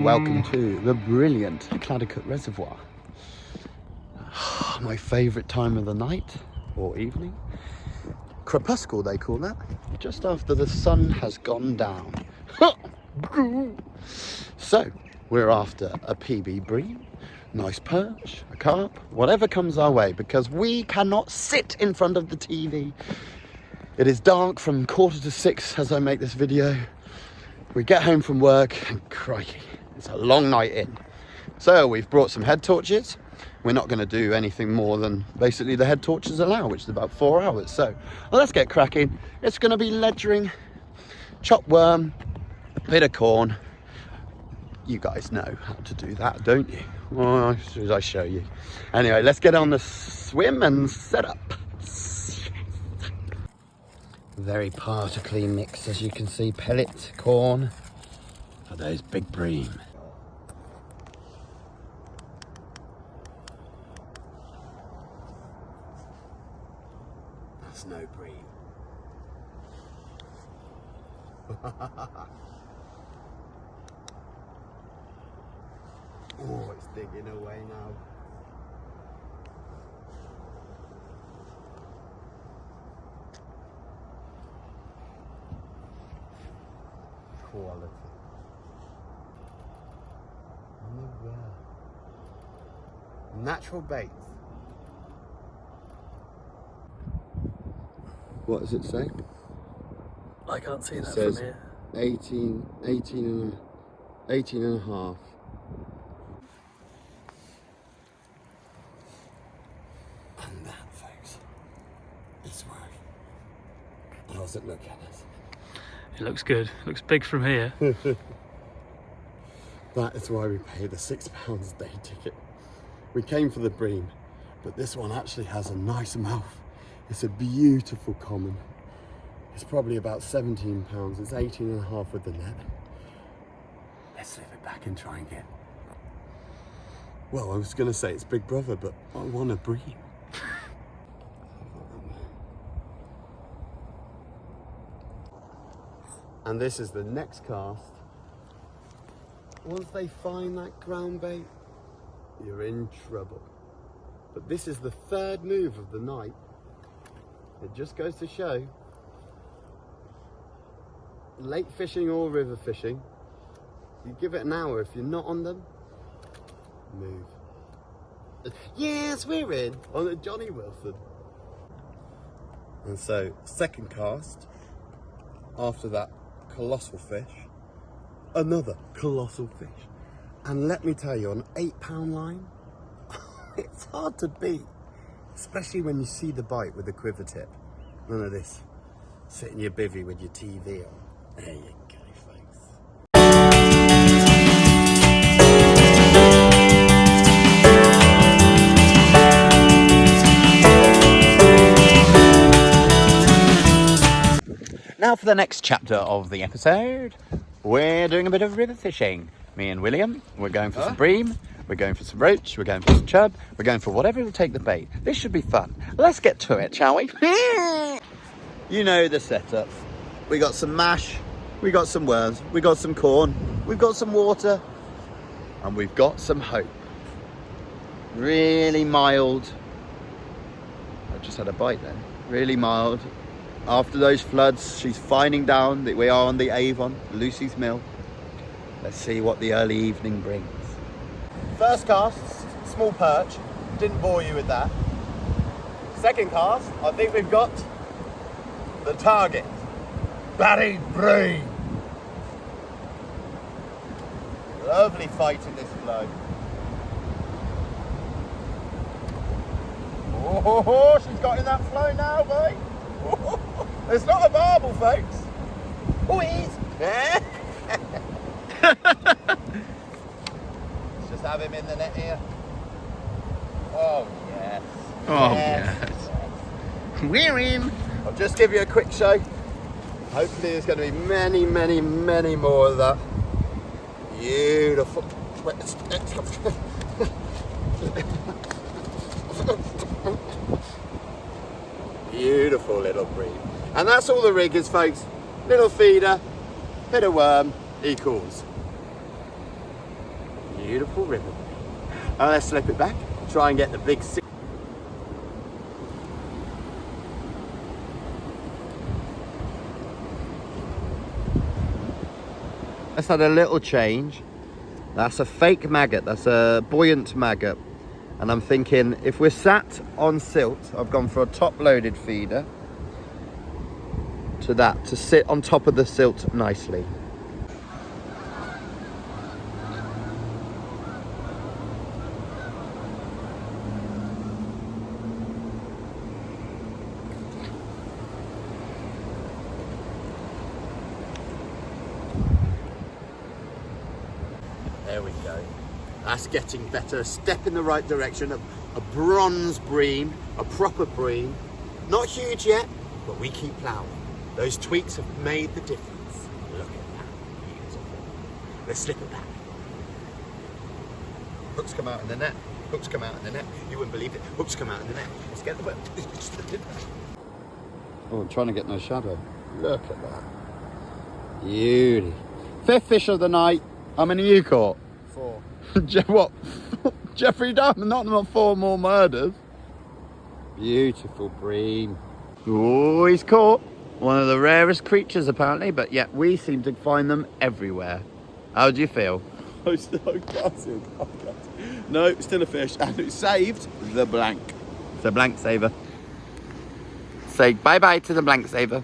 welcome to the brilliant Cladicott Reservoir. My favourite time of the night or evening. Crepuscle, they call that. Just after the sun has gone down. So, we're after a PB bream, nice perch, a carp, whatever comes our way, because we cannot sit in front of the TV. It is dark from 5:45 as I make this video. We get home from work and crikey, it's a long night in. So we've brought some head torches. We're not going to do anything more than basically the head torches allow, which is about 4 hours. So let's get cracking. It's going to be ledgering, chopped worm, bit of corn. You guys know how to do that, don't you? Well, should I show you? Anyway, let's get on the swim and set up. Very particly mixed, as you can see, pellet, corn, for those big bream. That's no bream. Oh, it's digging away now. Quality. Natural bait. What does it say? I can't see that says from here. 18 and a half. And that, folks, is worth. How's it look at us? It looks good. Looks big from here. That is why we paid the £6 a day ticket. We came for the bream, but this one actually has a nice mouth. It's a beautiful common. It's probably about £17. It's 18 and a half with the net. Let's slip it back and try and get. Well, I was going to say it's Big Brother, but I want a bream. And this is the next cast. Once they find that ground bait, you're in trouble. But this is the third move of the night. It just goes to show, lake fishing or river fishing, you give it an hour. If you're not on them, move. Yes, we're in on the Johnny Wilson. And so, second cast, after that colossal fish, another colossal fish. And let me tell you, on an £8 line, it's hard to beat, especially when you see the bite with the quiver tip. None of this sitting your bivvy with your TV on. There you go, folks. Now for the next chapter of the episode, we're doing a bit of river fishing. Me and William, we're going for some bream, we're going for some roach, we're going for some chub, we're going for whatever will take the bait. This should be fun. Let's get to it, shall we? You know the setup. We got some mash, we got some worms, we got some corn, we've got some water, and we've got some hope. Really mild. I just had a bite then. Really mild. After those floods, she's finding down that we are on the Avon, Lucy's Mill. Let's see what the early evening brings. First cast, small perch. Didn't bore you with that. Second cast, I think we've got the target. Barry Bream. Lovely fight in this flow. Oh, she's got in that flow now, boy. It's not a marble, folks. Oh, it is. Let's just have him in the net here. Oh, yes. Oh, yes. We're in. I'll just give you a quick show. Hopefully there's going to be many, many, many more of that. Beautiful. Beautiful little bream. And that's all the rig is, folks. Little feeder, bit of worm, equals. Beautiful river. Let's slip it back. Try and get the big six. Let's had a little change. That's a fake maggot. That's a buoyant maggot. And I'm thinking if we're sat on silt, I've gone for a top-loaded feeder to that, to sit on top of the silt nicely. There we go. That's getting better. A step in the right direction. A bronze bream, a proper bream. Not huge yet, but we keep ploughing. Those tweaks have made the difference. Look at that. Beautiful. Let's slip it back. Hooks come out in the net. Hooks come out in the net. You wouldn't believe it. Hooks come out in the net. Let's get the boat. Oh, I'm trying to get no shadow. Look at that. Beauty. Fifth fish of the night. How many you caught? 4. What? Jeffrey Dahmer, not 4 more murders. Beautiful bream. Oh, he's caught. One of the rarest creatures apparently, but yet we seem to find them everywhere. How do you feel? I'm so gutted. No, still a fish, and it saved the blank. The blank saver. Say bye-bye to the blank saver.